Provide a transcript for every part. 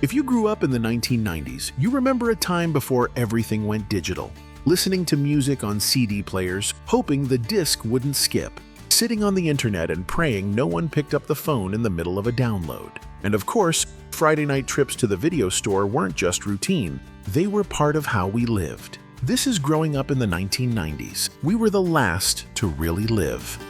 If you grew up in the 1990s, you remember a time before everything went digital. Listening to music on CD players, hoping the disc wouldn't skip. Sitting on the internet and praying no one picked up the phone in the middle of a download. And of course, Friday night trips to the video store weren't just routine, they were part of how we lived. This is growing up in the 1990s. We were the last to really live.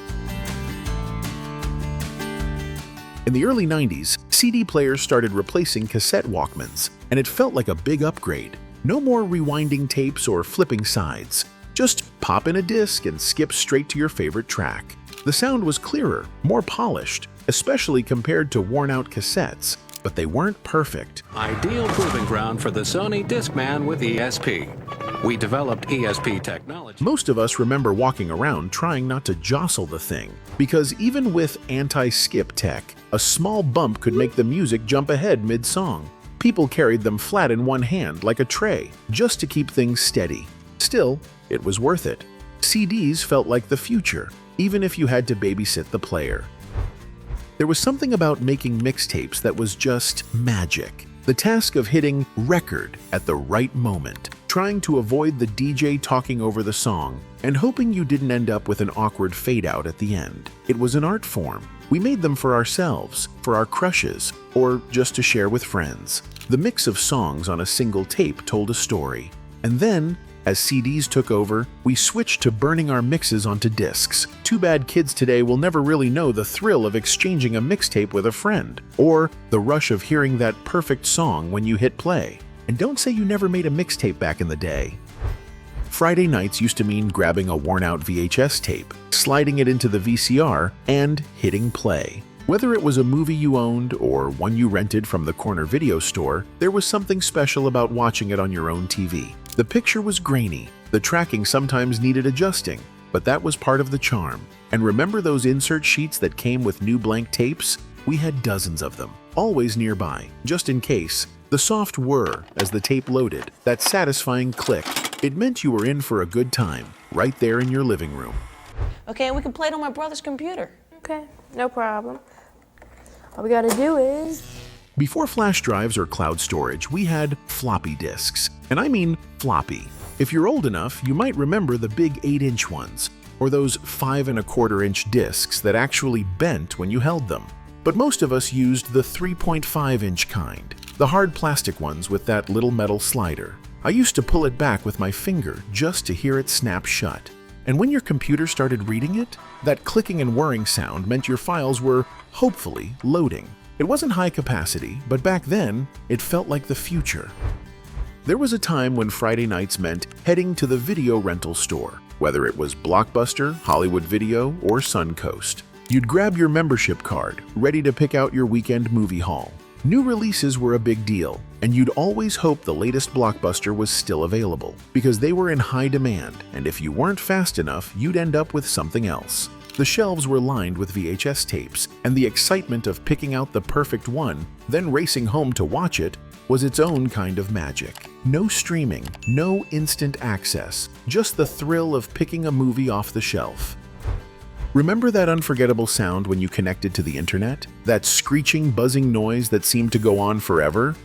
In the early 90s, CD players started replacing cassette Walkmans, and it felt like a big upgrade. No more rewinding tapes or flipping sides. Just pop in a disc and skip straight to your favorite track. The sound was clearer, more polished, especially compared to worn-out cassettes, but they weren't perfect. Ideal proving ground for the Sony Discman with ESP. We developed ESP technology. Most of us remember walking around trying not to jostle the thing, because even with anti-skip tech, a small bump could make the music jump ahead mid-song. People carried them flat in one hand like a tray, just to keep things steady. Still, it was worth it. CDs felt like the future, even if you had to babysit the player. There was something about making mixtapes that was just magic. The task of hitting record at the right moment, trying to avoid the DJ talking over the song, and hoping you didn't end up with an awkward fade-out at the end. It was an art form. We made them for ourselves, for our crushes, or just to share with friends. The mix of songs on a single tape told a story. And then, as CDs took over, we switched to burning our mixes onto discs. Too bad kids today will never really know the thrill of exchanging a mixtape with a friend, or the rush of hearing that perfect song when you hit play. And don't say you never made a mixtape back in the day. Friday nights used to mean grabbing a worn-out VHS tape, sliding it into the VCR, and hitting play. Whether it was a movie you owned or one you rented from the corner video store, there was something special about watching it on your own TV. The picture was grainy, the tracking sometimes needed adjusting, but that was part of the charm. And remember those insert sheets that came with new blank tapes? We had dozens of them, always nearby, just in case. The soft whir as the tape loaded, that satisfying click, it meant you were in for a good time, right there in your living room. Okay, and we can play it on my brother's computer. Okay, no problem. All we gotta do is... Before flash drives or cloud storage, we had floppy disks. And I mean floppy. If you're old enough, you might remember the big 8-inch ones, or those 5¼ inch disks that actually bent when you held them. But most of us used the 3.5-inch kind, the hard plastic ones with that little metal slider. I used to pull it back with my finger just to hear it snap shut. And when your computer started reading it, that clicking and whirring sound meant your files were, hopefully, loading. It wasn't high capacity, but back then, it felt like the future. There was a time when Friday nights meant heading to the video rental store, whether it was Blockbuster, Hollywood Video, or Suncoast. You'd grab your membership card, ready to pick out your weekend movie haul. New releases were a big deal, and you'd always hope the latest blockbuster was still available, because they were in high demand, and if you weren't fast enough, you'd end up with something else. The shelves were lined with VHS tapes, and the excitement of picking out the perfect one, then racing home to watch it, was its own kind of magic. No streaming, no instant access, just the thrill of picking a movie off the shelf. Remember that unforgettable sound when you connected to the internet? That screeching, buzzing noise that seemed to go on forever?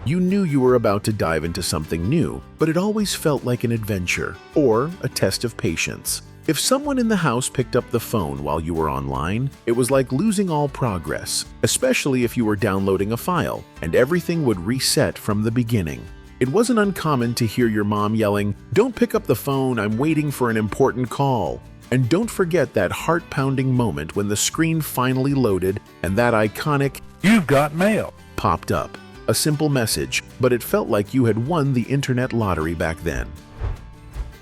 You knew you were about to dive into something new, but it always felt like an adventure, or a test of patience. If someone in the house picked up the phone while you were online, it was like losing all progress, especially if you were downloading a file, and everything would reset from the beginning. It wasn't uncommon to hear your mom yelling, "Don't pick up the phone, I'm waiting for an important call." And don't forget that heart-pounding moment when the screen finally loaded and that iconic, "You've got mail," popped up. A simple message, but it felt like you had won the internet lottery back then.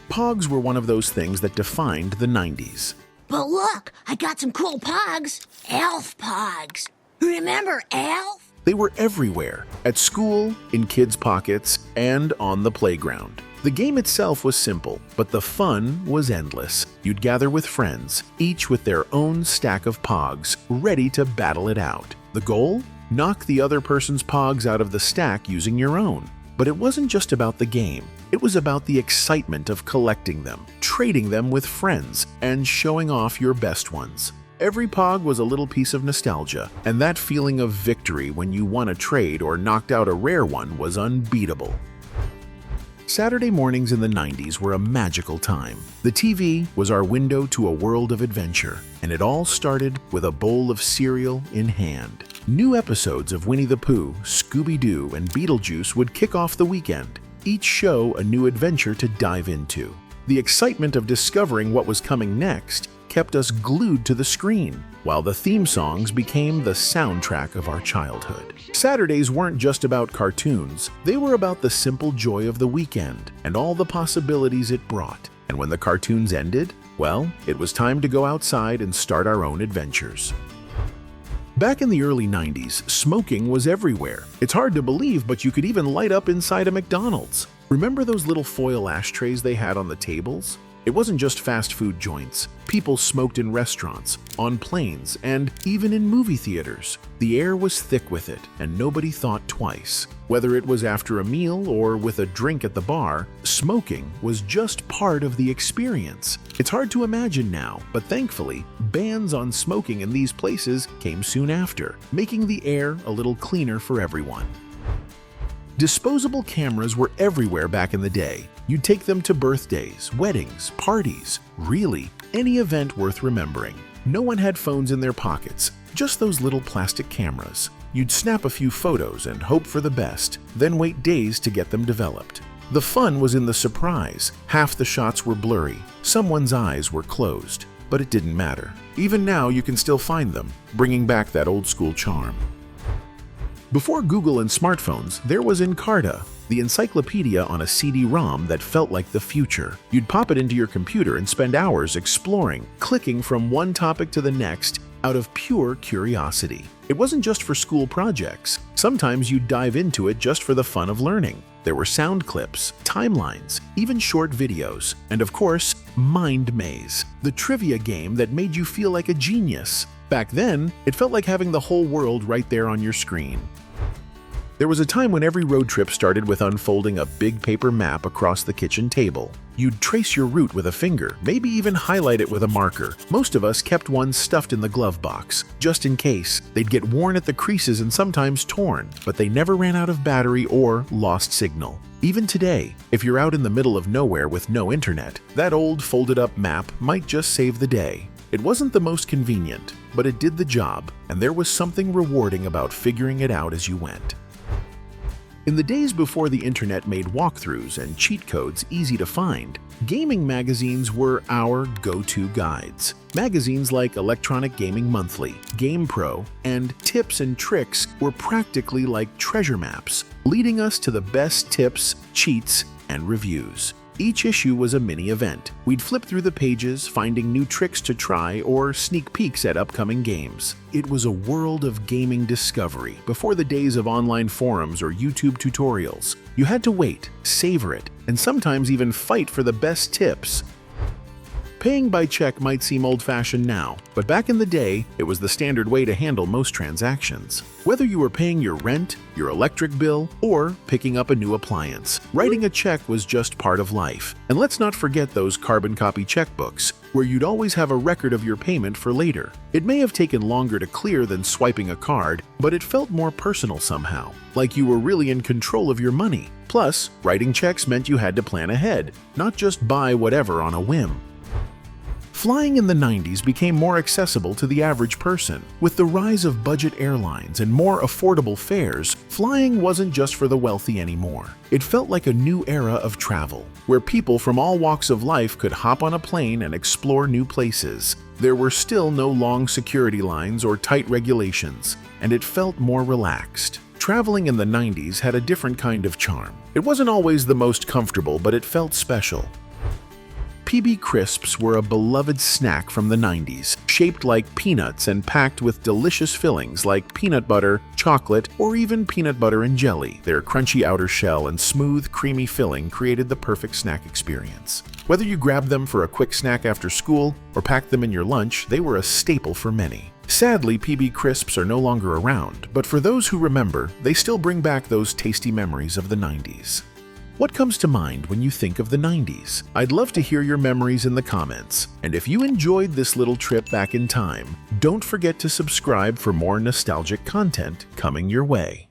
POGs were one of those things that defined the 90s. But look, I got some cool POGs. Elf POGs. Remember Elf? They were everywhere, at school, in kids' pockets, and on the playground. The game itself was simple, but the fun was endless. You'd gather with friends, each with their own stack of POGs, ready to battle it out. The goal? Knock the other person's POGs out of the stack using your own. But it wasn't just about the game. It was about the excitement of collecting them, trading them with friends, and showing off your best ones. Every POG was a little piece of nostalgia, and that feeling of victory when you won a trade or knocked out a rare one was unbeatable. Saturday mornings in the 90s were a magical time. The TV was our window to a world of adventure, and it all started with a bowl of cereal in hand. New episodes of Winnie the Pooh, Scooby-Doo, and Beetlejuice would kick off the weekend, each show a new adventure to dive into. The excitement of discovering what was coming next kept us glued to the screen, while the theme songs became the soundtrack of our childhood. Saturdays weren't just about cartoons, they were about the simple joy of the weekend and all the possibilities it brought. And when the cartoons ended, well, it was time to go outside and start our own adventures. Back in the early 90s, smoking was everywhere. It's hard to believe, but you could even light up inside a McDonald's. Remember those little foil ashtrays they had on the tables? It wasn't just fast food joints. People smoked in restaurants, on planes, and even in movie theaters. The air was thick with it, and nobody thought twice. Whether it was after a meal or with a drink at the bar, smoking was just part of the experience. It's hard to imagine now, but thankfully, bans on smoking in these places came soon after, making the air a little cleaner for everyone. Disposable cameras were everywhere back in the day. You'd take them to birthdays, weddings, parties, really, any event worth remembering. No one had phones in their pockets, just those little plastic cameras. You'd snap a few photos and hope for the best, then wait days to get them developed. The fun was in the surprise. Half the shots were blurry, someone's eyes were closed, but it didn't matter. Even now you can still find them, bringing back that old school charm. Before Google and smartphones, there was Encarta, the encyclopedia on a CD-ROM that felt like the future. You'd pop it into your computer and spend hours exploring, clicking from one topic to the next out of pure curiosity. It wasn't just for school projects. Sometimes you'd dive into it just for the fun of learning. There were sound clips, timelines, even short videos, and of course, Mind Maze, the trivia game that made you feel like a genius. Back then, it felt like having the whole world right there on your screen. There was a time when every road trip started with unfolding a big paper map across the kitchen table. You'd trace your route with a finger, maybe even highlight it with a marker. Most of us kept one stuffed in the glove box, just in case. They'd get worn at the creases and sometimes torn, but they never ran out of battery or lost signal. Even today, if you're out in the middle of nowhere with no internet, that old folded-up map might just save the day. It wasn't the most convenient, but it did the job, and there was something rewarding about figuring it out as you went. In the days before the internet made walkthroughs and cheat codes easy to find, gaming magazines were our go-to guides. Magazines like Electronic Gaming Monthly, GamePro, and Tips and Tricks were practically like treasure maps, leading us to the best tips, cheats, and reviews. Each issue was a mini event. We'd flip through the pages, finding new tricks to try or sneak peeks at upcoming games. It was a world of gaming discovery before the days of online forums or YouTube tutorials. You had to wait, savor it, and sometimes even fight for the best tips. Paying by check might seem old-fashioned now, but back in the day, it was the standard way to handle most transactions. Whether you were paying your rent, your electric bill, or picking up a new appliance, writing a check was just part of life. And let's not forget those carbon copy checkbooks, where you'd always have a record of your payment for later. It may have taken longer to clear than swiping a card, but it felt more personal somehow, like you were really in control of your money. Plus, writing checks meant you had to plan ahead, not just buy whatever on a whim. Flying in the 90s became more accessible to the average person. With the rise of budget airlines and more affordable fares, flying wasn't just for the wealthy anymore. It felt like a new era of travel, where people from all walks of life could hop on a plane and explore new places. There were still no long security lines or tight regulations, and it felt more relaxed. Traveling in the 90s had a different kind of charm. It wasn't always the most comfortable, but it felt special. PB Crisps were a beloved snack from the 90s, shaped like peanuts and packed with delicious fillings like peanut butter, chocolate, or even peanut butter and jelly. Their crunchy outer shell and smooth, creamy filling created the perfect snack experience. Whether you grabbed them for a quick snack after school or packed them in your lunch, they were a staple for many. Sadly, PB Crisps are no longer around, but for those who remember, they still bring back those tasty memories of the 90s. What comes to mind when you think of the 90s? I'd love to hear your memories in the comments. And if you enjoyed this little trip back in time, don't forget to subscribe for more nostalgic content coming your way.